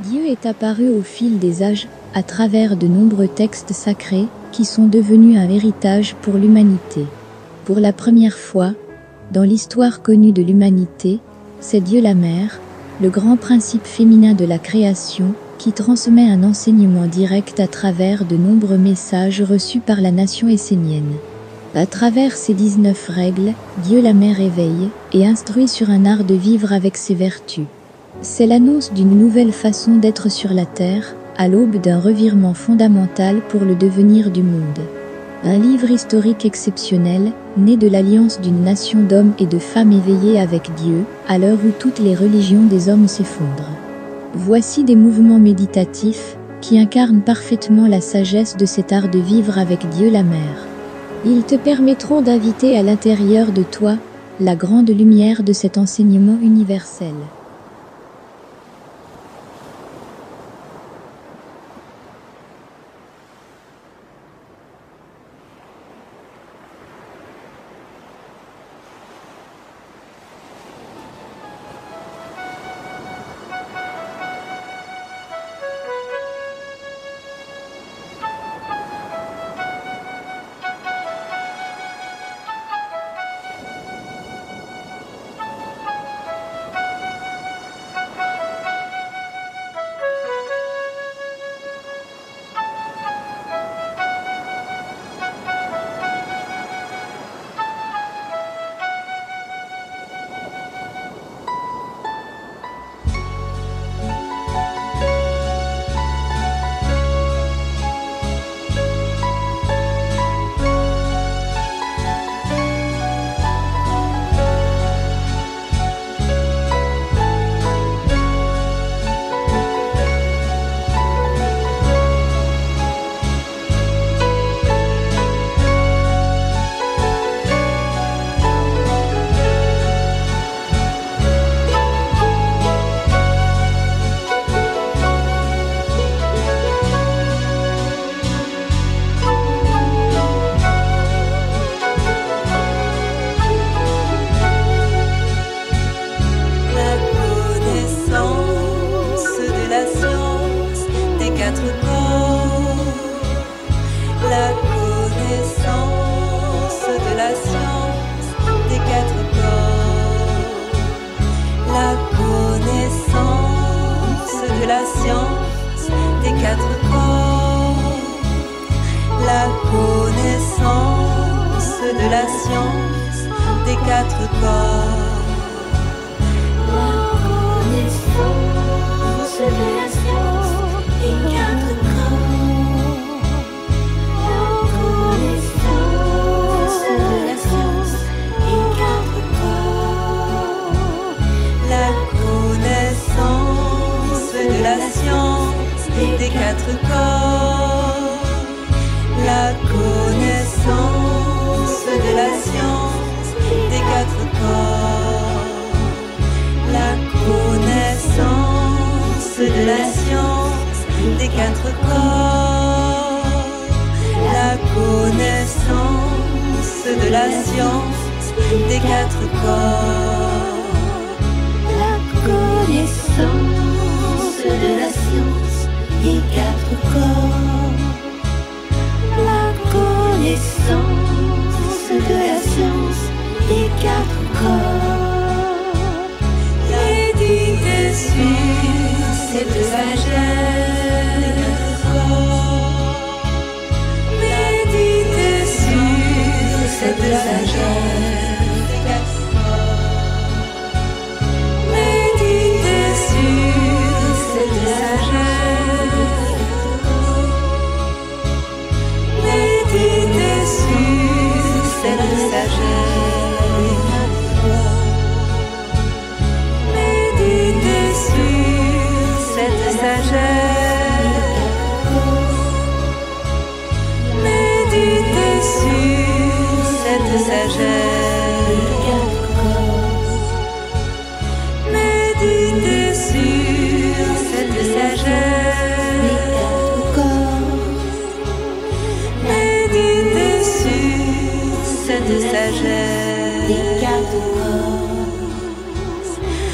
Dieu est apparu au fil des âges, à travers de nombreux textes sacrés, qui sont devenus un héritage pour l'humanité. Pour la première fois, dans l'histoire connue de l'humanité, c'est Dieu la Mère, le grand principe féminin de la création, qui transmet un enseignement direct à travers de nombreux messages reçus par la nation essénienne. À travers ces 19 règles, Dieu la Mère éveille et instruit sur un art de vivre avec ses vertus. C'est l'annonce d'une nouvelle façon d'être sur la terre, à l'aube d'un revirement fondamental pour le devenir du monde. Un livre historique exceptionnel, né de l'alliance d'une nation d'hommes et de femmes éveillés avec Dieu, à l'heure où toutes les religions des hommes s'effondrent. Voici des mouvements méditatifs, qui incarnent parfaitement la sagesse de cet art de vivre avec Dieu la Mère. Ils te permettront d'inviter à l'intérieur de toi, la grande lumière de cet enseignement universel.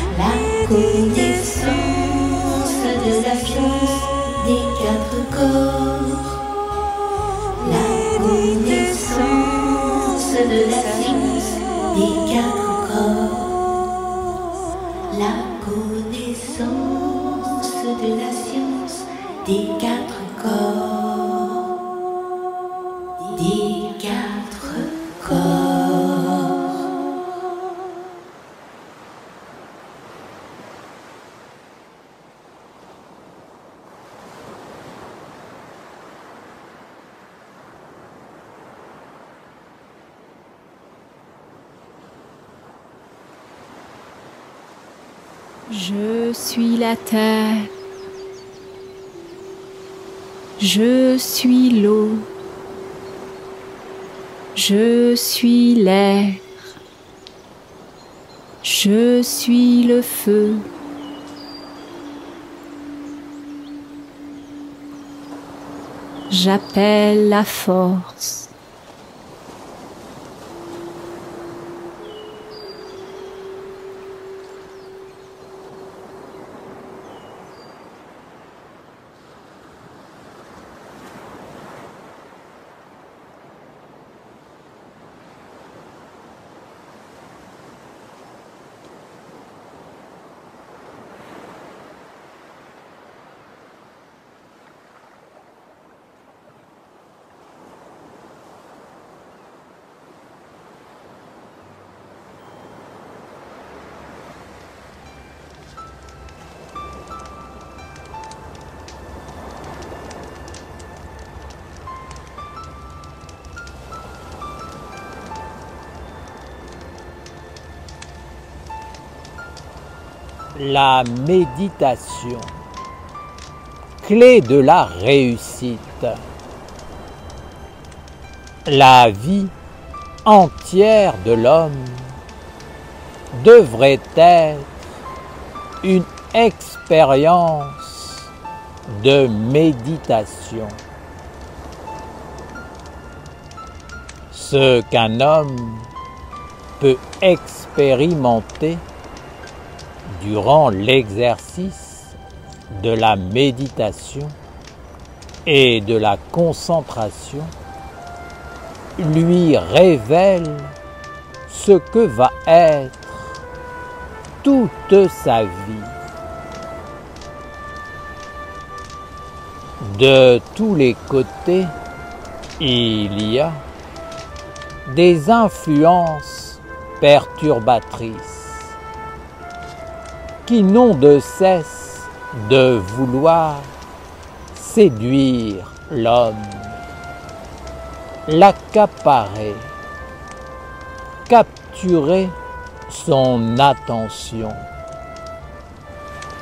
La connaissance de la corps, la connaissance de la science des quatre corps, la connaissance de la science des quatre corps, des quatre corps. Je suis la terre, je suis l'eau, je suis l'air, je suis le feu, j'appelle la force. La méditation, clé de la réussite. La vie entière de l'homme devrait être une expérience de méditation. Ce qu'un homme peut expérimenter durant l'exercice de la méditation et de la concentration lui révèle ce que va être toute sa vie. De tous les côtés, il y a des influences perturbatrices qui n'ont de cesse de vouloir séduire l'homme, l'accaparer, capturer son attention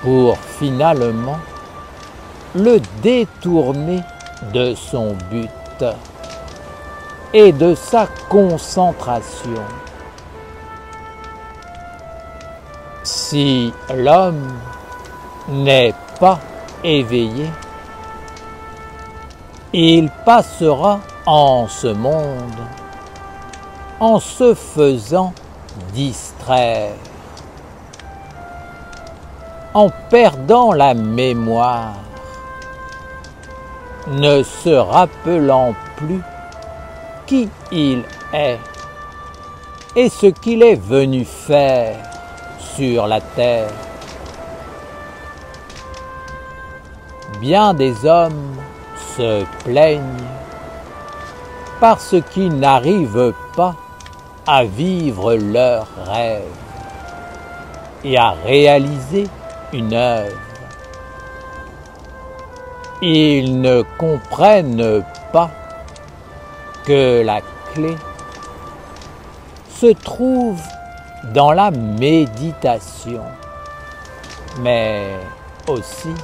pour finalement le détourner de son but et de sa concentration. Si l'homme n'est pas éveillé, il passera en ce monde en se faisant distraire, en perdant la mémoire, ne se rappelant plus qui il est et ce qu'il est venu faire sur la terre. Bien des hommes se plaignent parce qu'ils n'arrivent pas à vivre leurs rêves et à réaliser une œuvre. Ils ne comprennent pas que la clé se trouve dans la méditation, mais aussi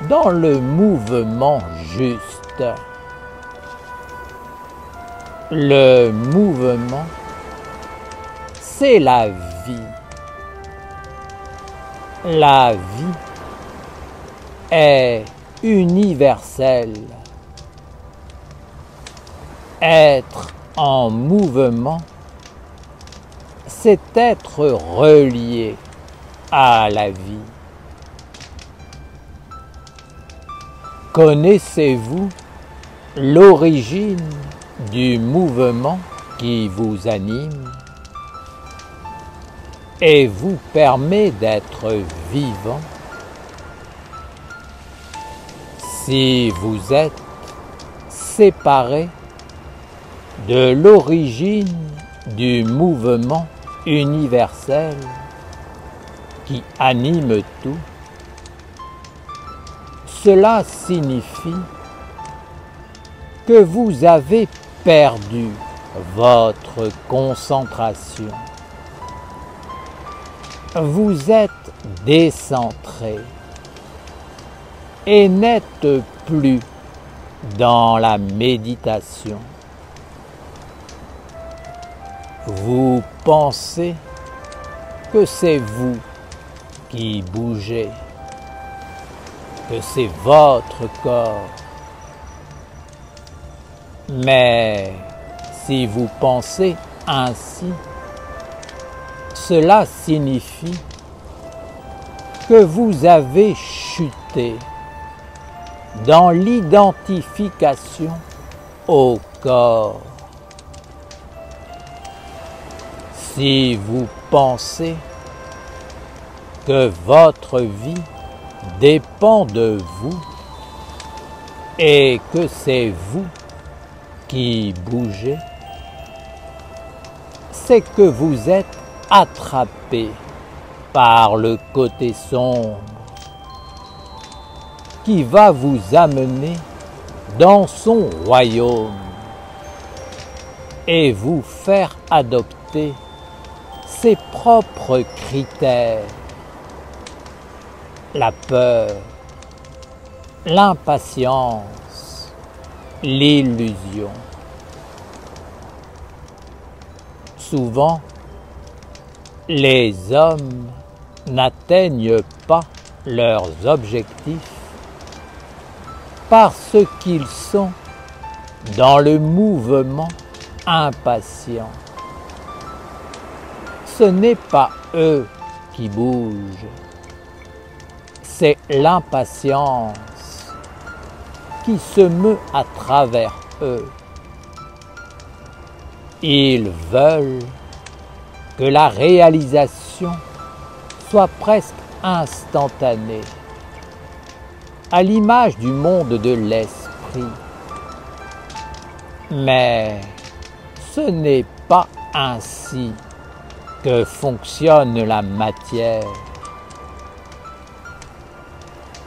dans le mouvement juste. Le mouvement, c'est la vie. La vie est universelle. Être en mouvement, c'est être relié à la vie. Connaissez-vous l'origine du mouvement qui vous anime et vous permet d'être vivant? Si vous êtes séparé de l'origine du mouvement universel qui anime tout, cela signifie que vous avez perdu votre concentration. Vous êtes décentré et n'êtes plus dans la méditation. Vous pensez que c'est vous qui bougez, que c'est votre corps. Mais si vous pensez ainsi, cela signifie que vous avez chuté dans l'identification au corps. Si vous pensez que votre vie dépend de vous et que c'est vous qui bougez, c'est que vous êtes attrapé par le côté sombre qui va vous amener dans son royaume et vous faire adopter ses propres critères. La peur, l'impatience, l'illusion. Souvent, les hommes n'atteignent pas leurs objectifs parce qu'ils sont dans le mouvement impatient. Ce n'est pas eux qui bougent, c'est l'impatience qui se meut à travers eux. Ils veulent que la réalisation soit presque instantanée, à l'image du monde de l'esprit. Mais ce n'est pas ainsi que fonctionne la matière.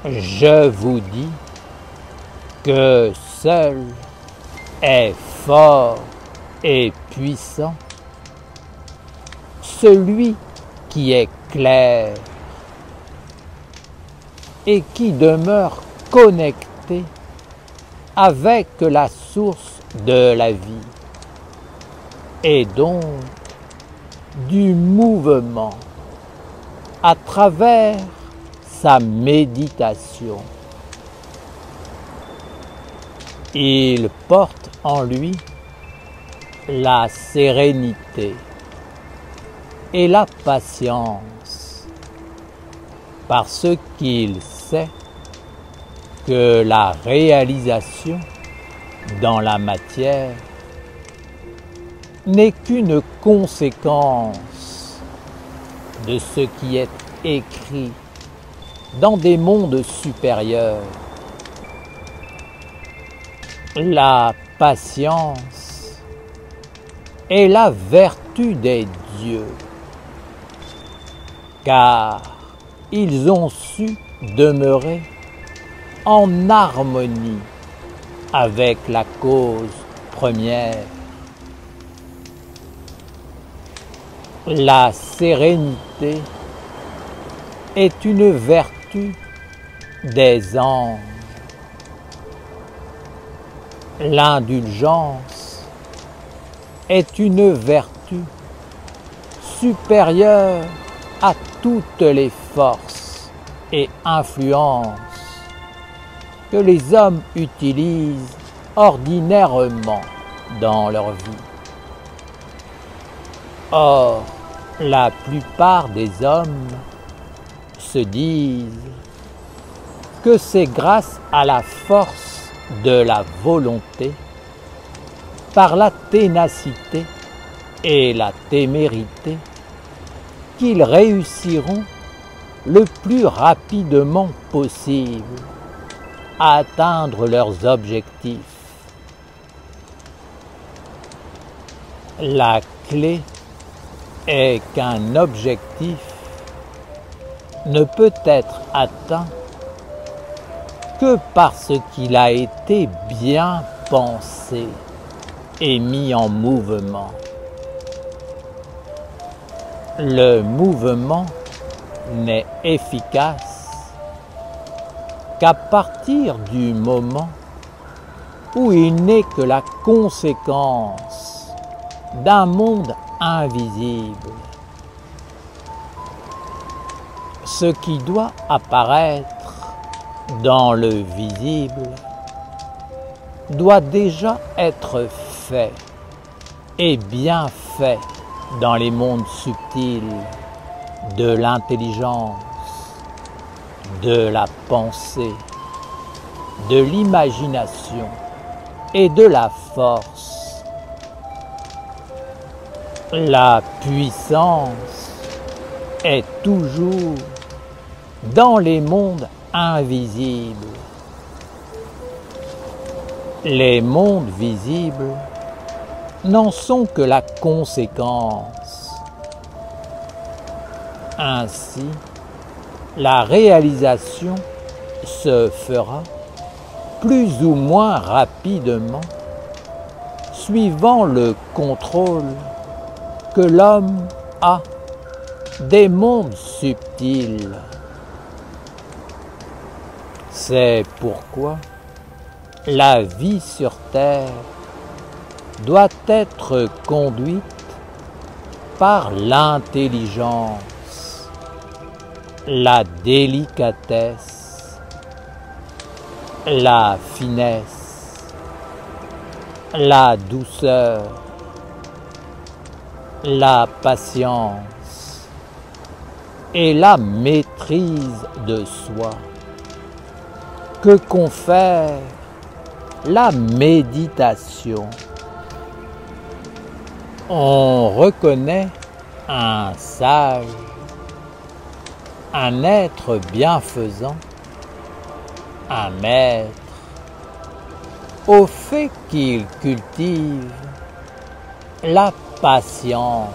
Je vous dis que seul est fort et puissant celui qui est clair et qui demeure connecté avec la source de la vie et donc du mouvement à travers sa méditation. Il porte en lui la sérénité et la patience parce qu'il sait que la réalisation dans la matière n'est qu'une conséquence de ce qui est écrit dans des mondes supérieurs. La patience est la vertu des dieux, car ils ont su demeurer en harmonie avec la cause première. La sérénité est une vertu des anges. L'indulgence est une vertu supérieure à toutes les forces et influences que les hommes utilisent ordinairement dans leur vie. Or, la plupart des hommes se disent que c'est grâce à la force de la volonté, par la ténacité et la témérité, qu'ils réussiront le plus rapidement possible à atteindre leurs objectifs. La clé est qu'un objectif ne peut être atteint que parce qu'il a été bien pensé et mis en mouvement. Le mouvement n'est efficace qu'à partir du moment où il n'est que la conséquence d'un monde invisible. Ce qui doit apparaître dans le visible doit déjà être fait et bien fait dans les mondes subtils de l'intelligence, de la pensée, de l'imagination et de la force. La puissance est toujours dans les mondes invisibles. Les mondes visibles n'en sont que la conséquence. Ainsi, la réalisation se fera plus ou moins rapidement, suivant le contrôle que l'homme a des mondes subtils. C'est pourquoi la vie sur Terre doit être conduite par l'intelligence, la délicatesse, la finesse, la douceur, la patience et la maîtrise de soi que confère la méditation. On reconnaît un sage, un être bienfaisant, un maître, au fait qu'il cultive la patience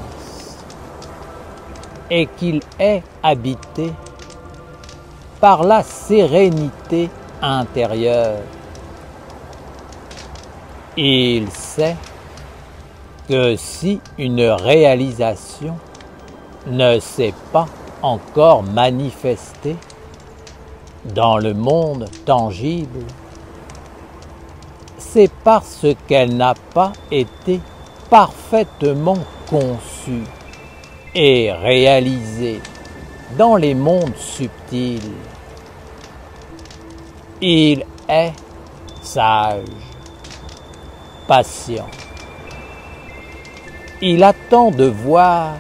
et qu'il est habité par la sérénité intérieure. Il sait que si une réalisation ne s'est pas encore manifestée dans le monde tangible, c'est parce qu'elle n'a pas été parfaitement conçue et réalisée dans les mondes subtils. Il est sage, patient. Il attend de voir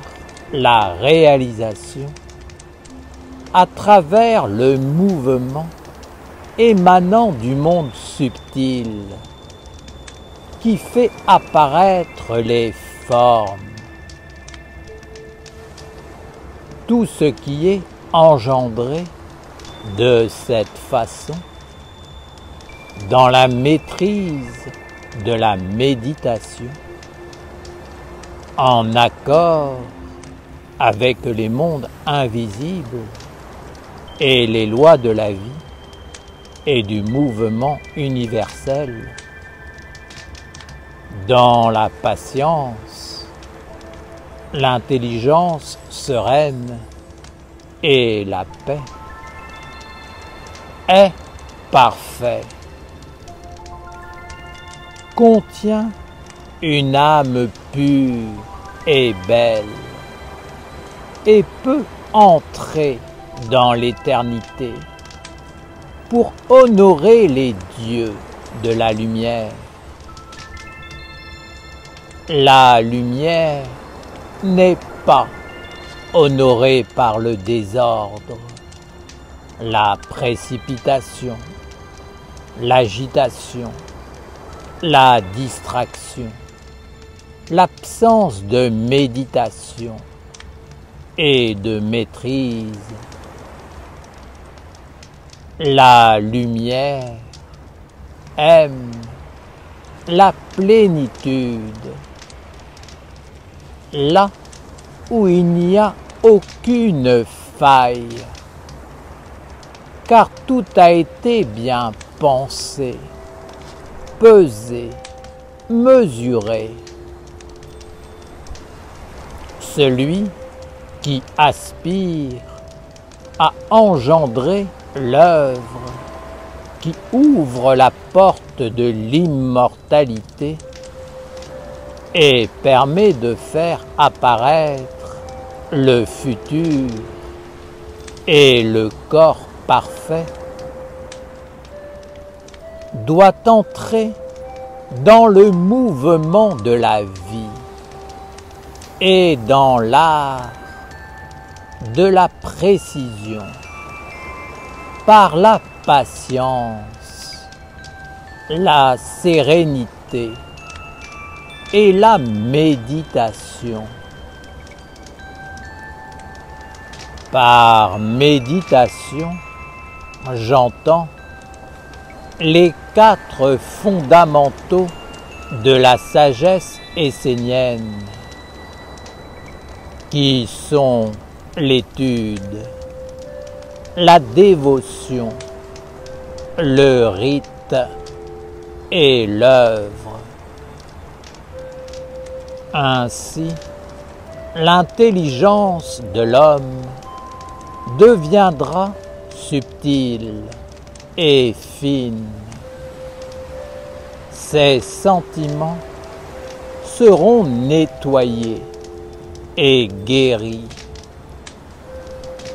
la réalisation à travers le mouvement émanant du monde subtil qui fait apparaître les formes. Tout ce qui est engendré de cette façon dans la maîtrise de la méditation, en accord avec les mondes invisibles et les lois de la vie et du mouvement universel, dans la patience, l'intelligence sereine et la paix, est parfait, contient une âme pure et belle et peut entrer dans l'éternité pour honorer les dieux de la lumière. La lumière n'est pas honorée par le désordre. la précipitation, l'agitation, la distraction, l'absence de méditation et de maîtrise. La lumière aime la plénitude, là où il n'y a aucune faille, car tout a été bien pensé, pesé, mesuré. Celui qui aspire à engendrer l'œuvre qui ouvre la porte de l'immortalité et permet de faire apparaître le futur et le corps parfait, doit entrer dans le mouvement de la vie et dans l'art de la précision, par la patience, la sérénité et la méditation. Par méditation, j'entends les 4 fondamentaux de la sagesse essénienne, qui sont l'étude, la dévotion, le rite et l'œuvre. Ainsi, l'intelligence de l'homme deviendra subtile et fine. Ses sentiments seront nettoyés et guéris,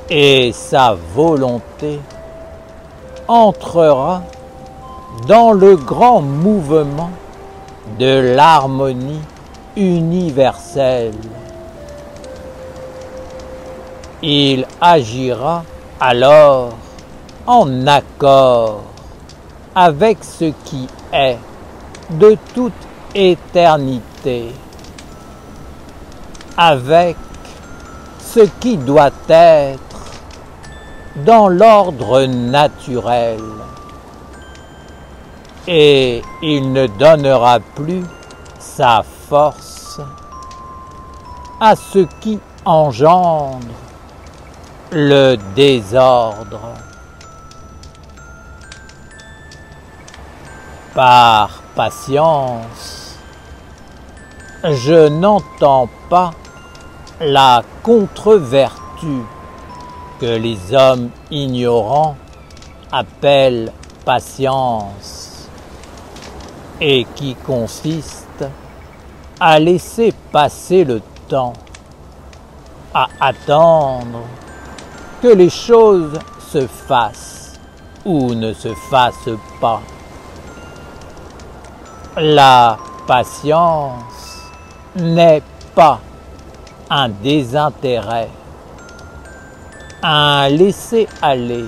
et sa volonté entrera dans le grand mouvement de l'harmonie universelle. Il agira alors en accord avec ce qui est de toute éternité, avec ce qui doit être dans l'ordre naturel, et il ne donnera plus sa force à ce qui engendre le désordre. Par patience, je n'entends pas la contre-vertu que les hommes ignorants appellent patience, et qui consiste à laisser passer le temps, à attendre que les choses se fassent ou ne se fassent pas. La patience n'est pas un désintérêt, un laisser-aller,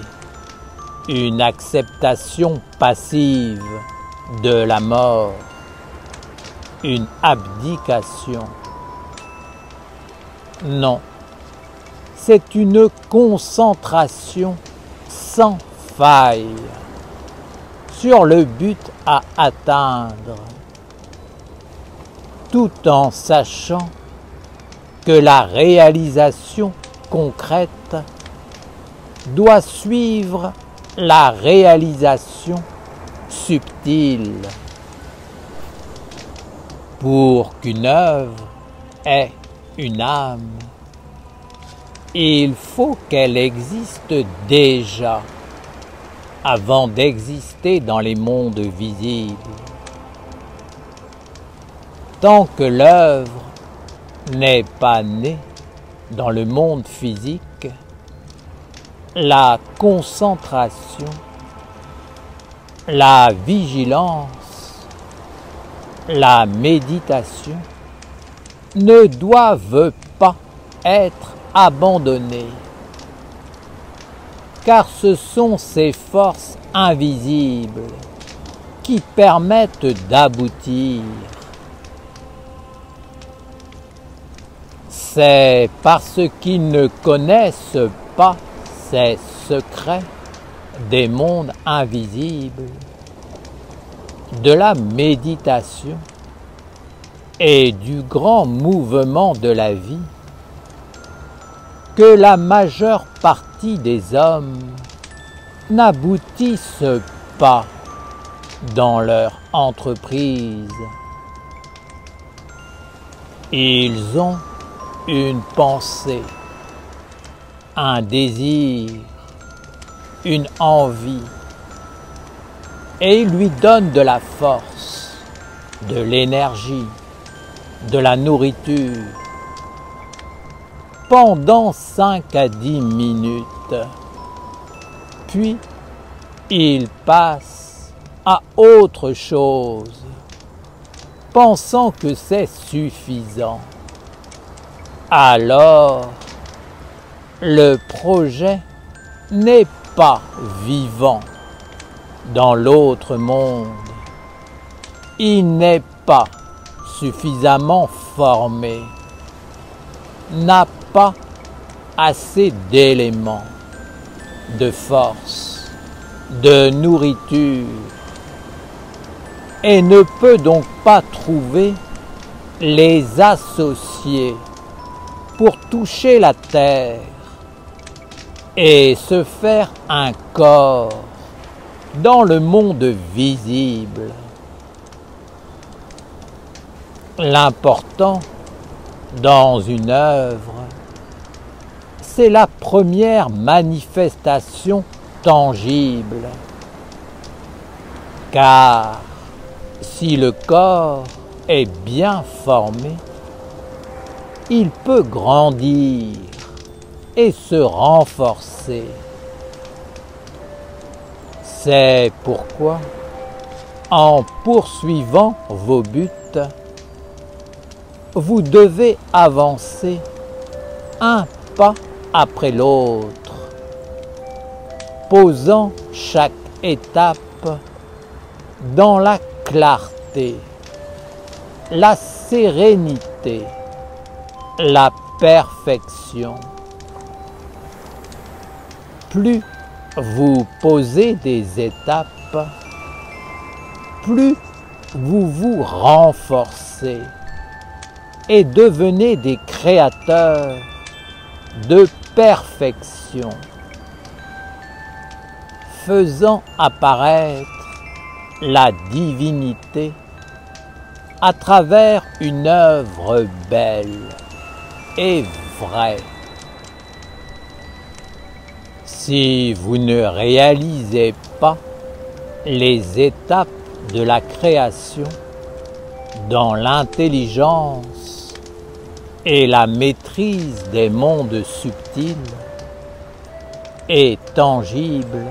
une acceptation passive de la mort, une abdication. Non, c'est une concentration sans faille sur le but à atteindre, tout en sachant que la réalisation concrète doit suivre la réalisation subtile. Pour qu'une œuvre ait une âme, il faut qu'elle existe déjà avant d'exister dans les mondes visibles. Tant que l'œuvre n'est pas née dans le monde physique, la concentration, la vigilance, la méditation ne doivent pas être abandonnées, car ce sont ces forces invisibles qui permettent d'aboutir. C'est parce qu'ils ne connaissent pas ces secrets des mondes invisibles, de la méditation et du grand mouvement de la vie que la majeure partie des hommes n'aboutissent pas dans leur entreprise. Ils ont une pensée, un désir, une envie, et ils lui donnent de la force, de l'énergie, de la nourriture, pendant 5 à 10 minutes. Puis, ils passent à autre chose, pensant que c'est suffisant. Alors, le projet n'est pas vivant dans l'autre monde. Il n'est pas suffisamment formé, n'a pas assez d'éléments, de force, de nourriture, et ne peut donc pas trouver les associés pour toucher la terre et se faire un corps dans le monde visible. L'important dans une œuvre, c'est la première manifestation tangible. Car si le corps est bien formé, il peut grandir et se renforcer. C'est pourquoi, en poursuivant vos buts, vous devez avancer un pas après l'autre, posant chaque étape dans la clarté, la sérénité, la perfection. Plus vous posez des étapes, plus vous vous renforcez et devenez des créateurs de perfection, faisant apparaître la divinité à travers une œuvre belle et vraie. Si vous ne réalisez pas les étapes de la création dans l'intelligence et la maîtrise des mondes subtils et tangibles,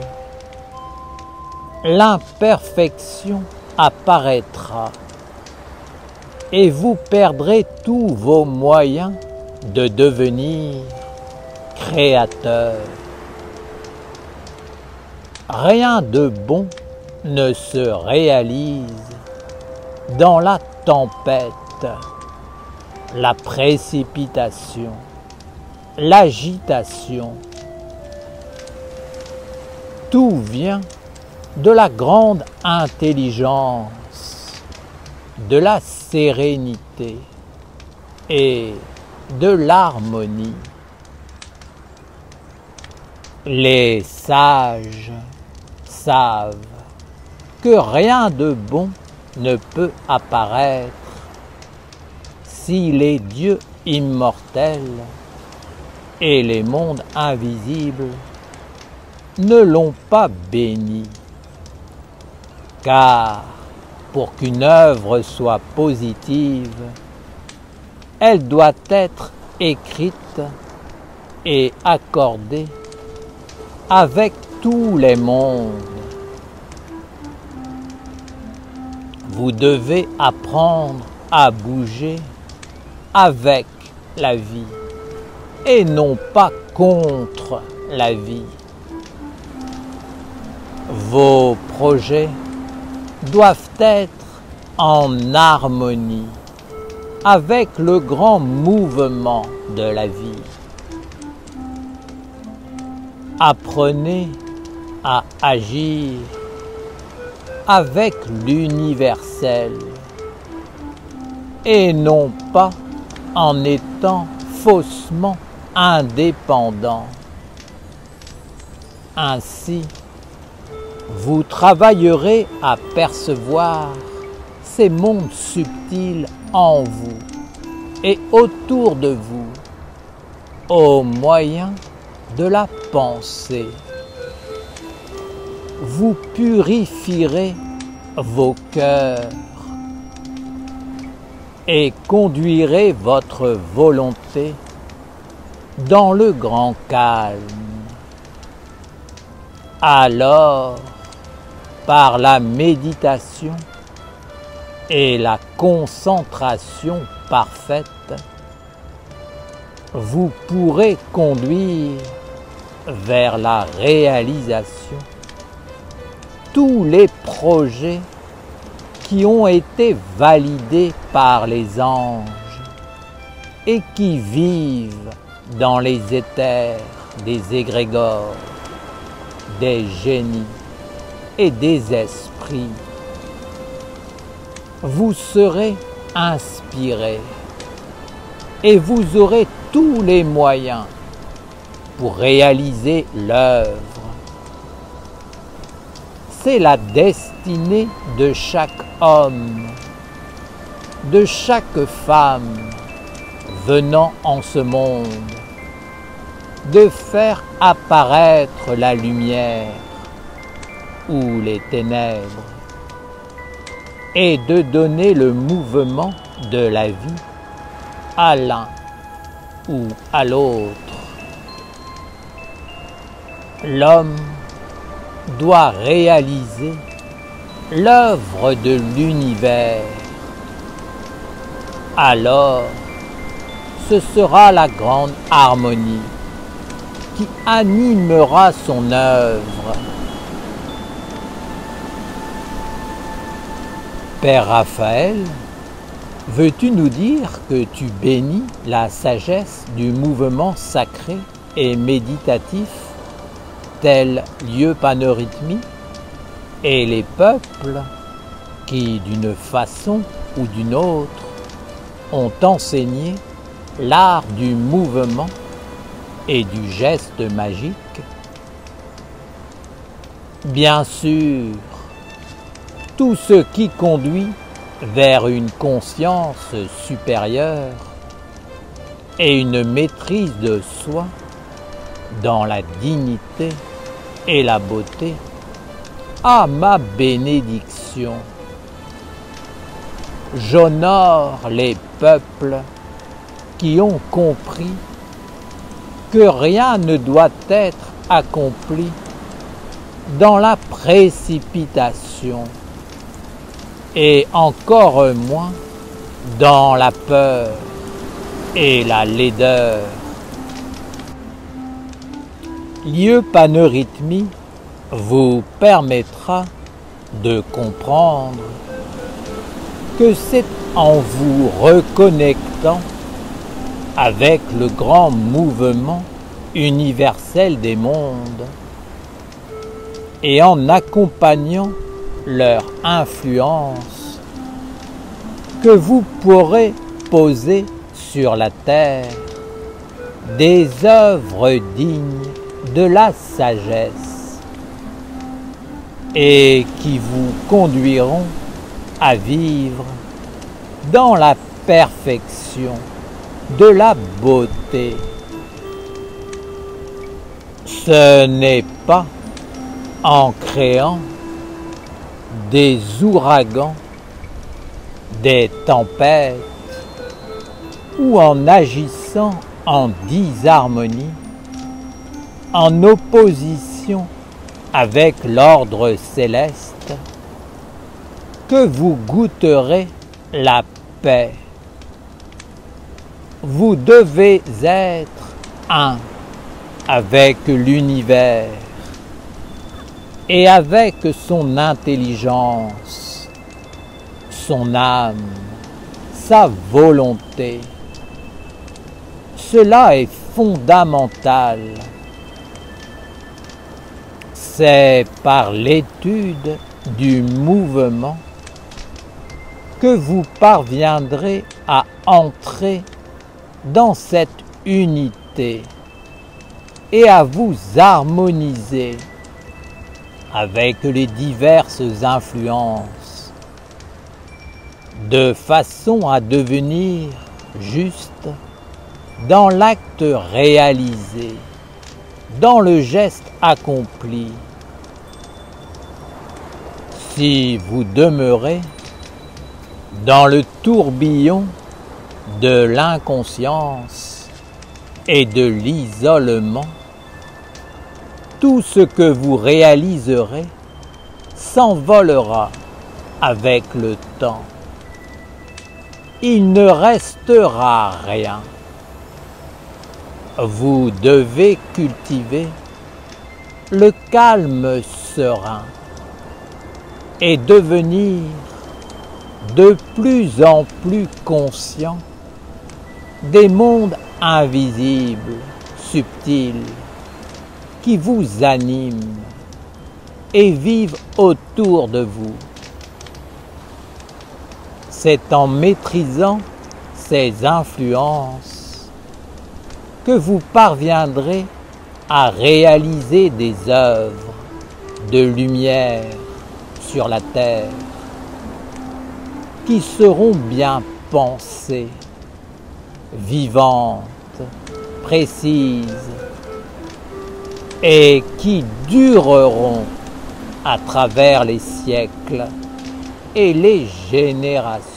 l'imperfection apparaîtra et vous perdrez tous vos moyens de devenir créateur. Rien de bon ne se réalise dans la tempête, la précipitation, l'agitation. Tout vient de la grande intelligence, de la sérénité et de l'harmonie. Les sages savent que rien de bon ne peut apparaître si les dieux immortels et les mondes invisibles ne l'ont pas béni. Car pour qu'une œuvre soit positive, elle doit être écrite et accordée avec tous les mondes. Vous devez apprendre à bouger avec la vie et non pas contre la vie. Vos projets doivent être en harmonie avec le grand mouvement de la vie. Apprenez à agir avec l'universel et non pas en étant faussement indépendant. Ainsi, vous travaillerez à percevoir ces mondes subtils en vous et autour de vous au moyen de la pensée. Vous purifierez vos cœurs et conduirez votre volonté dans le grand calme. Alors, par la méditation et la concentration parfaite, vous pourrez conduire vers la réalisation tous les projets qui ont été validés par les anges et qui vivent dans les éthers des égrégores, des génies et des esprits. Vous serez inspiré et vous aurez tous les moyens pour réaliser l'œuvre. C'est la destinée de chaque homme, de chaque femme venant en ce monde, de faire apparaître la lumière ou les ténèbres et de donner le mouvement de la vie à l'un ou à l'autre. L'homme doit réaliser l'œuvre de l'univers. Alors, ce sera la grande harmonie qui animera son œuvre. Père Raphaël, veux-tu nous dire que tu bénis la sagesse du mouvement sacré et méditatif tel lieu Paneurhythmie et les peuples qui, d'une façon ou d'une autre, ont enseigné l'art du mouvement et du geste magique? Bien sûr, tout ce qui conduit vers une conscience supérieure et une maîtrise de soi dans la dignité et la beauté a ma bénédiction. J'honore les peuples qui ont compris que rien ne doit être accompli dans la précipitation et encore moins dans la peur et la laideur. Lieu Paneurhythmie vous permettra de comprendre que c'est en vous reconnectant avec le grand mouvement universel des mondes et en accompagnant leur influence que vous pourrez poser sur la terre des œuvres dignes de la sagesse et qui vous conduiront à vivre dans la perfection de la beauté. Ce n'est pas en créant des ouragans, des tempêtes ou en agissant en disharmonie, en opposition avec l'ordre céleste, que vous goûterez la paix. Vous devez être un avec l'univers et avec son intelligence, son âme, sa volonté. Cela est fondamental. C'est par l'étude du mouvement que vous parviendrez à entrer dans cette unité et à vous harmoniser avec les diverses influences, de façon à devenir juste dans l'acte réalisé, dans le geste accompli. Si vous demeurez dans le tourbillon de l'inconscience et de l'isolement, tout ce que vous réaliserez s'envolera avec le temps. Il ne restera rien. Vous devez cultiver le calme serein et devenir de plus en plus conscient des mondes invisibles, subtils, qui vous animent et vivent autour de vous. C'est en maîtrisant ces influences que vous parviendrez à réaliser des œuvres de lumière sur la terre qui seront bien pensées, vivantes, précises et qui dureront à travers les siècles et les générations.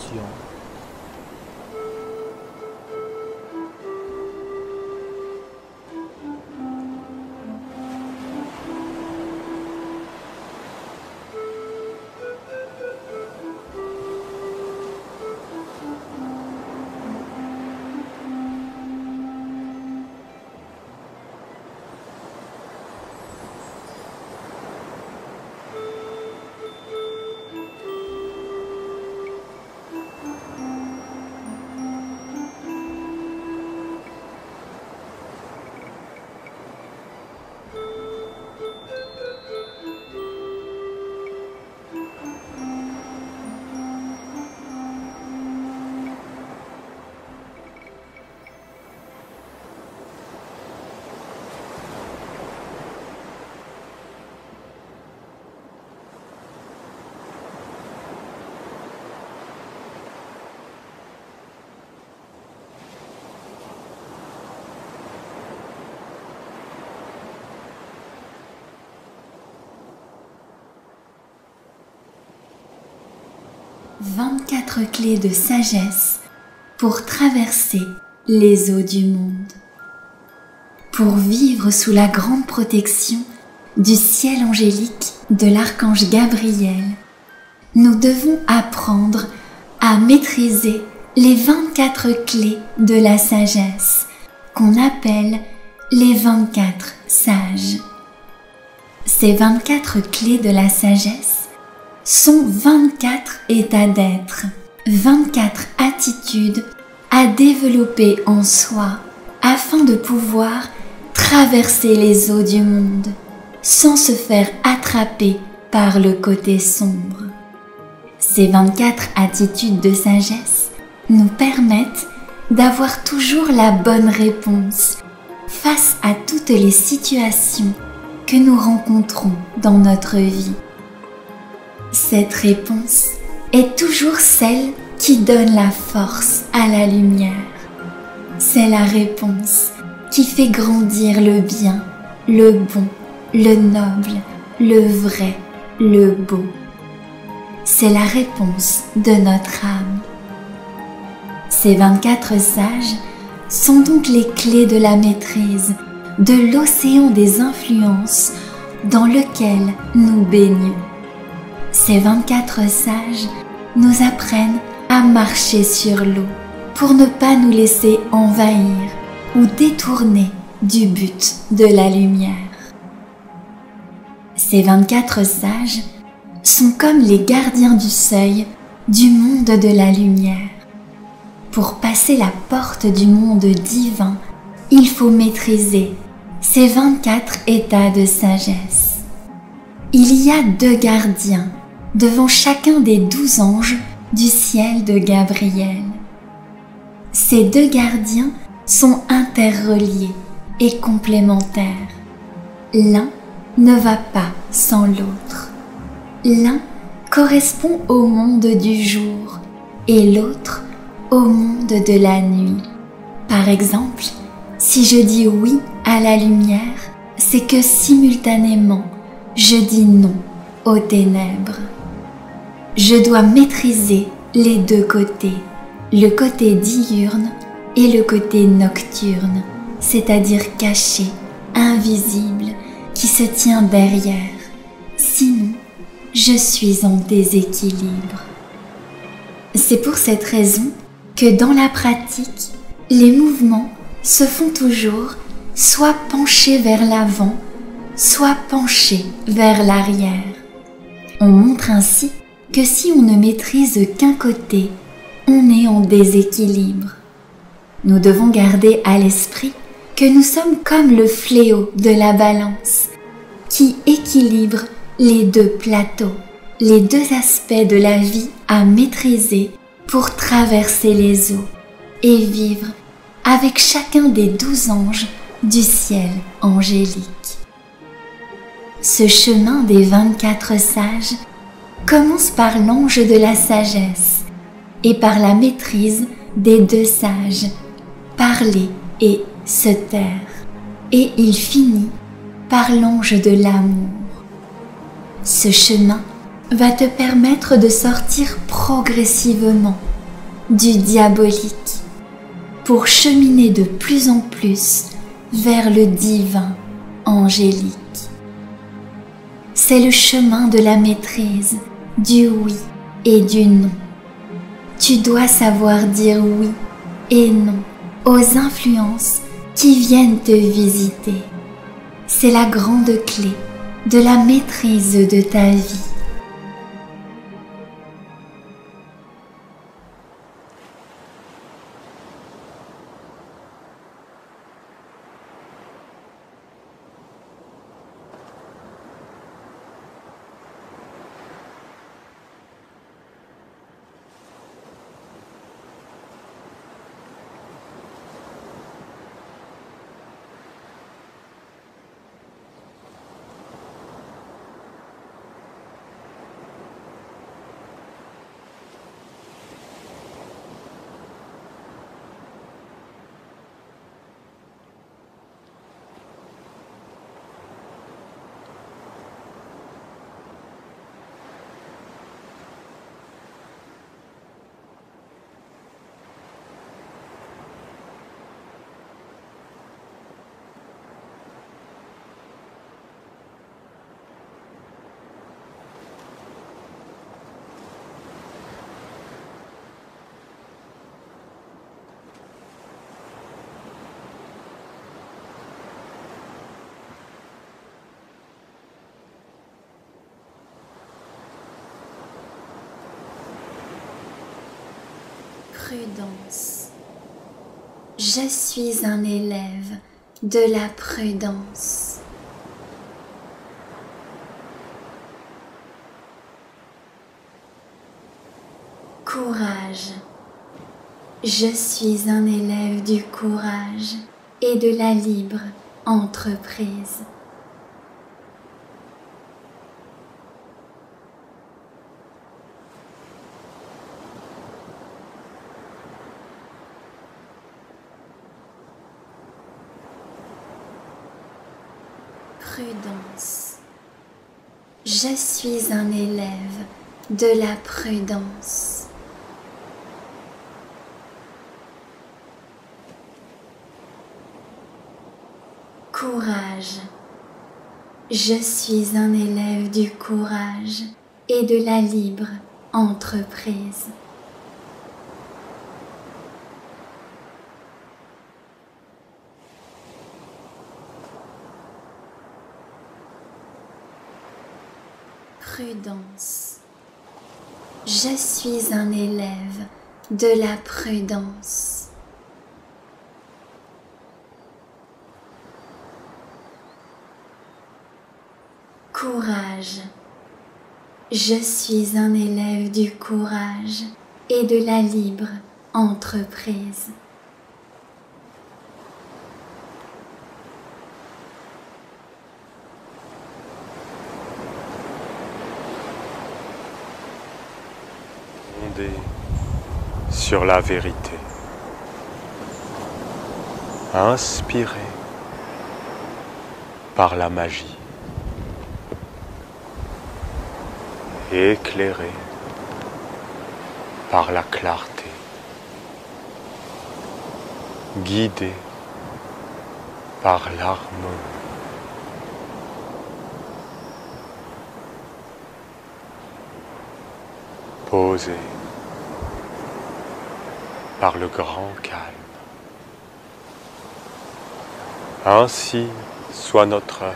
« 24 clés de sagesse pour traverser les eaux du monde. Pour vivre sous la grande protection du ciel angélique de l'archange Gabriel, nous devons apprendre à maîtriser les 24 clés de la sagesse qu'on appelle les 24 sages. Ces 24 clés de la sagesse sont 24 états d'être, 24 attitudes à développer en soi afin de pouvoir traverser les eaux du monde sans se faire attraper par le côté sombre. Ces 24 attitudes de sagesse nous permettent d'avoir toujours la bonne réponse face à toutes les situations que nous rencontrons dans notre vie. Cette réponse est toujours celle qui donne la force à la lumière. C'est la réponse qui fait grandir le bien, le bon, le noble, le vrai, le beau. C'est la réponse de notre âme. Ces 24 sages sont donc les clés de la maîtrise de l'océan des influences dans lequel nous baignons. Ces 24 sages nous apprennent à marcher sur l'eau pour ne pas nous laisser envahir ou détourner du but de la lumière. Ces 24 sages sont comme les gardiens du seuil du monde de la lumière. Pour passer la porte du monde divin, il faut maîtriser ces 24 états de sagesse. Il y a 2 gardiens devant chacun des 12 anges du ciel de Gabriel. Ces 2 gardiens sont interreliés et complémentaires. L'un ne va pas sans l'autre. L'un correspond au monde du jour et l'autre au monde de la nuit. Par exemple, si je dis oui à la lumière, c'est que simultanément, je dis non aux ténèbres. Je dois maîtriser les 2 côtés, le côté diurne et le côté nocturne, c'est-à-dire caché, invisible, qui se tient derrière. Sinon, je suis en déséquilibre. C'est pour cette raison que dans la pratique, les mouvements se font toujours soit penchés vers l'avant, soit penchés vers l'arrière. On montre ainsi que si on ne maîtrise qu'un côté, on est en déséquilibre. Nous devons garder à l'esprit que nous sommes comme le fléau de la balance, qui équilibre les 2 plateaux, les 2 aspects de la vie à maîtriser pour traverser les eaux et vivre avec chacun des 12 anges du ciel angélique. Ce chemin des 24 sages commence par l'ange de la sagesse et par la maîtrise des 2 sages, parler et se taire, et il finit par l'ange de l'amour. Ce chemin va te permettre de sortir progressivement du diabolique pour cheminer de plus en plus vers le divin angélique. C'est le chemin de la maîtrise, du oui et du non. Tu dois savoir dire oui et non aux influences qui viennent te visiter. C'est la grande clé de la maîtrise de ta vie. Prudence. Je suis un élève de la prudence. Courage. Je suis un élève du courage et de la libre entreprise. Prudence. Je suis un élève de la prudence. Courage. Je suis un élève du courage et de la libre entreprise. prudence. Je suis un élève de la prudence. Courage. Je suis un élève du courage et de la libre entreprise. Fondé sur la vérité, inspiré par la magie, éclairé par la clarté, guidé par l'harmonie. Posé par le grand calme. Ainsi soit notre œuvre,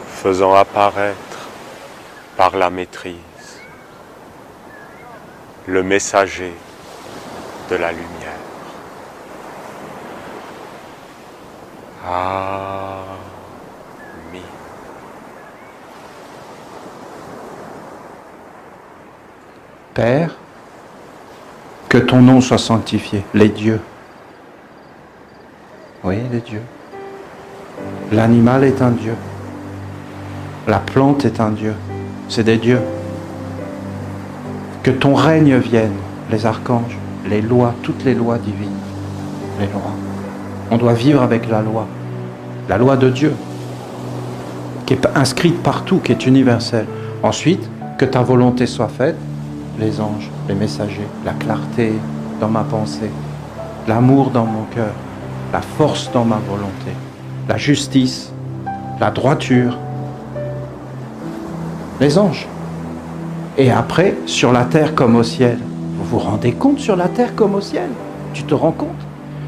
faisant apparaître par la maîtrise le messager de la lumière. Amen. Père, que ton nom soit sanctifié, les dieux. Oui, les dieux. L'animal est un dieu. La plante est un dieu. C'est des dieux. Que ton règne vienne, les archanges, les lois, toutes les lois divines. Les lois. On doit vivre avec la loi de Dieu, qui est inscrite partout, qui est universelle. Ensuite, que ta volonté soit faite, les anges, les messagers, la clarté dans ma pensée, l'amour dans mon cœur, la force dans ma volonté, la justice, la droiture, les anges. Et après, sur la terre comme au ciel. Vous vous rendez compte, sur la terre comme au ciel? Tu te rends compte?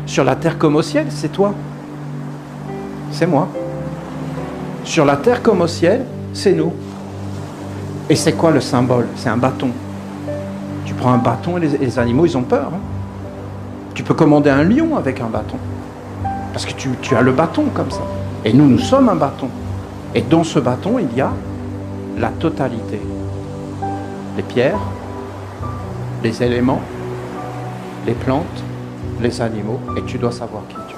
Sur la terre comme au ciel, c'est toi. C'est moi. Sur la terre comme au ciel, c'est nous. Et c'est quoi le symbole? C'est un bâton. Tu prends un bâton et les animaux, ils ont peur. Hein. Tu peux commander un lion avec un bâton. Parce que tu as le bâton comme ça. Et nous, nous sommes un bâton. Et dans ce bâton, il y a la totalité. Les pierres, les éléments, les plantes, les animaux. Et tu dois savoir qui tu es.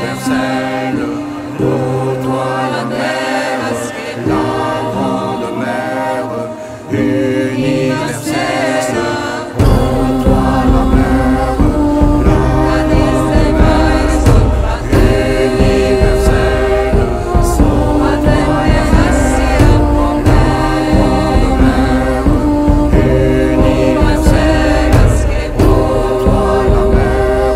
universelle, pour toi la mer, la grande mer, universelle, pour toi la mer, la grande mer, universelle, pour toi la mer, universelle, pour toi la mer.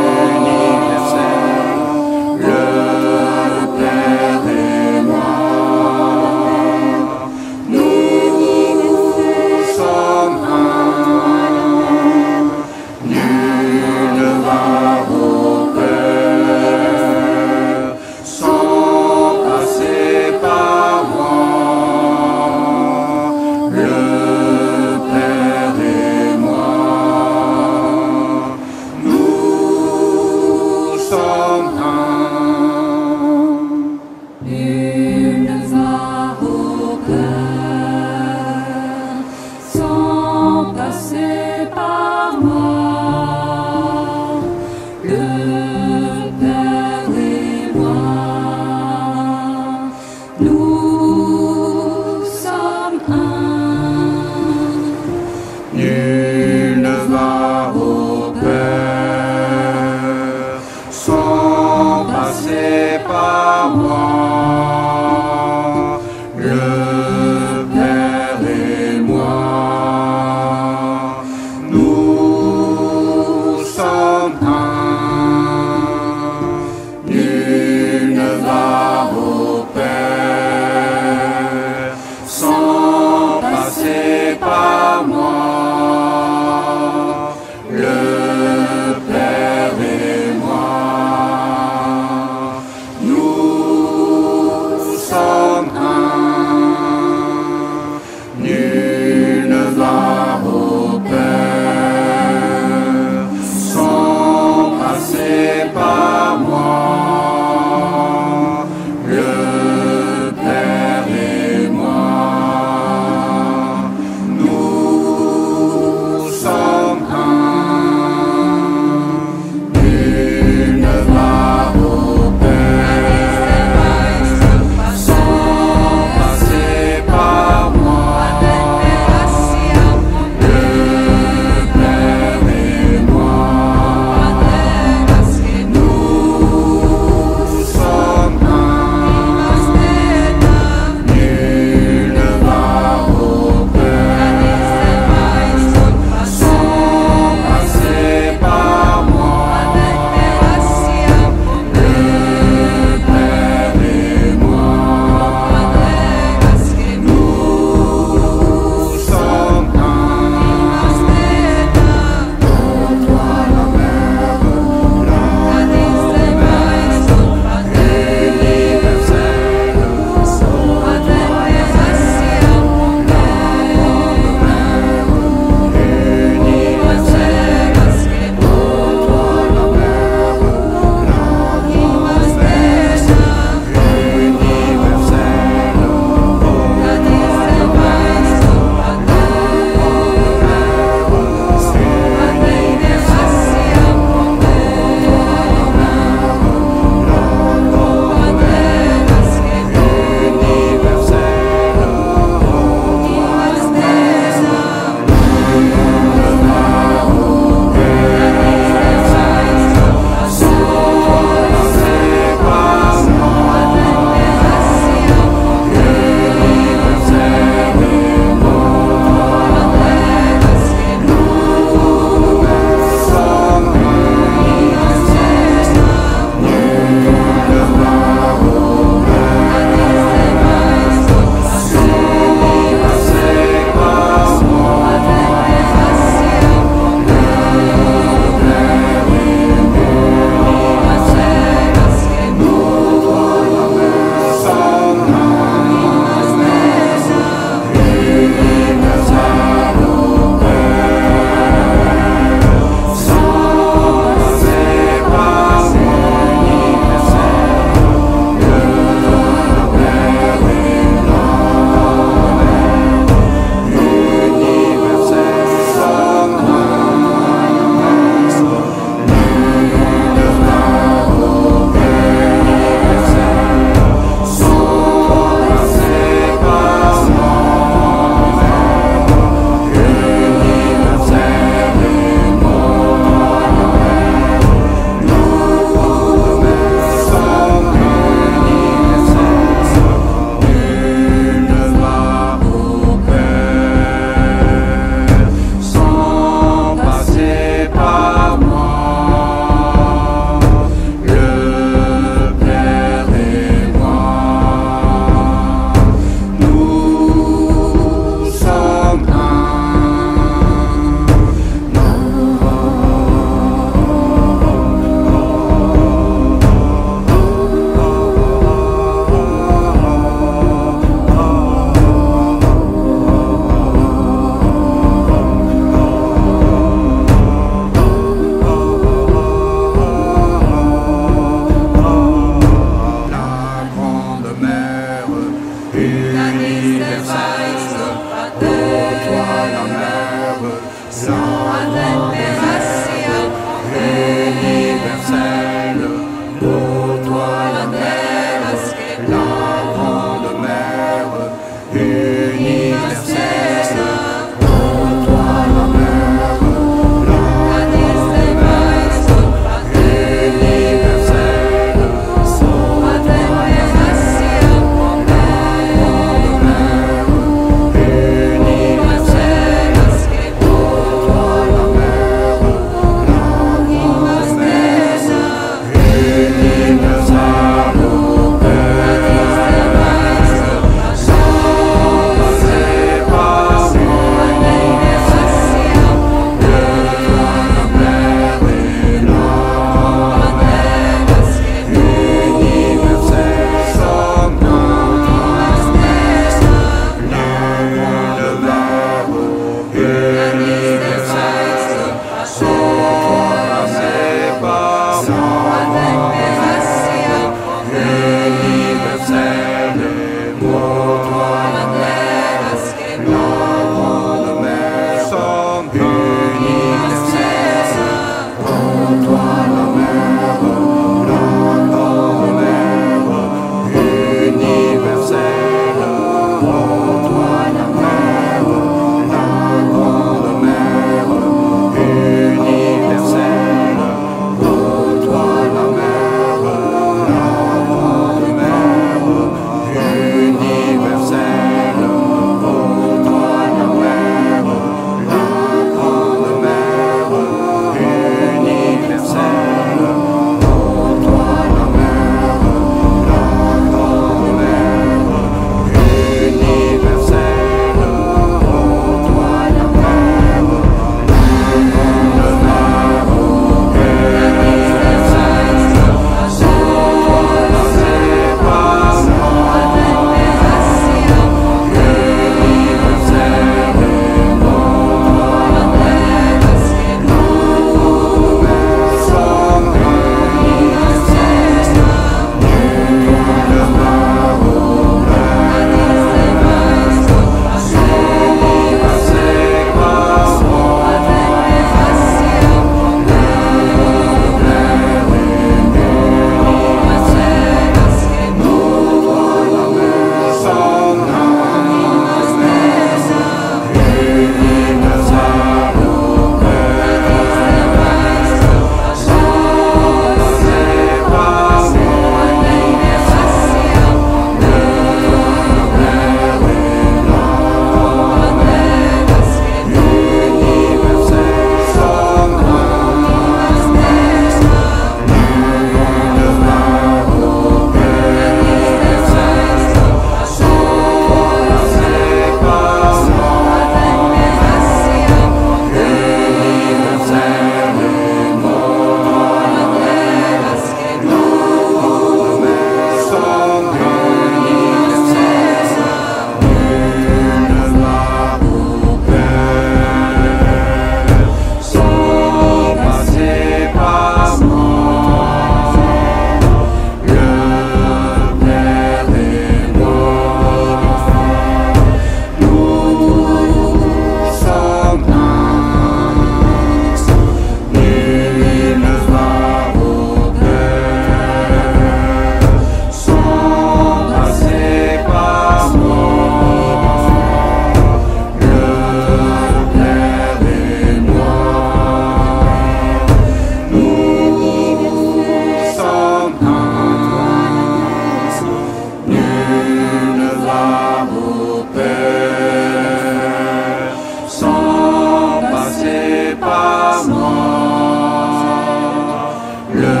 le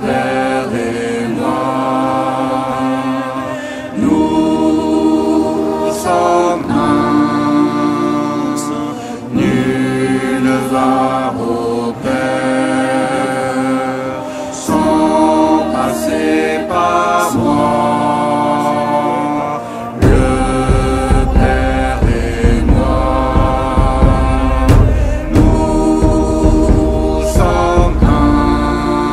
Père et moi. Nous sommes un, nul ne va au Père sans passer par moi. Le Père et moi, nous sommes un.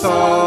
sort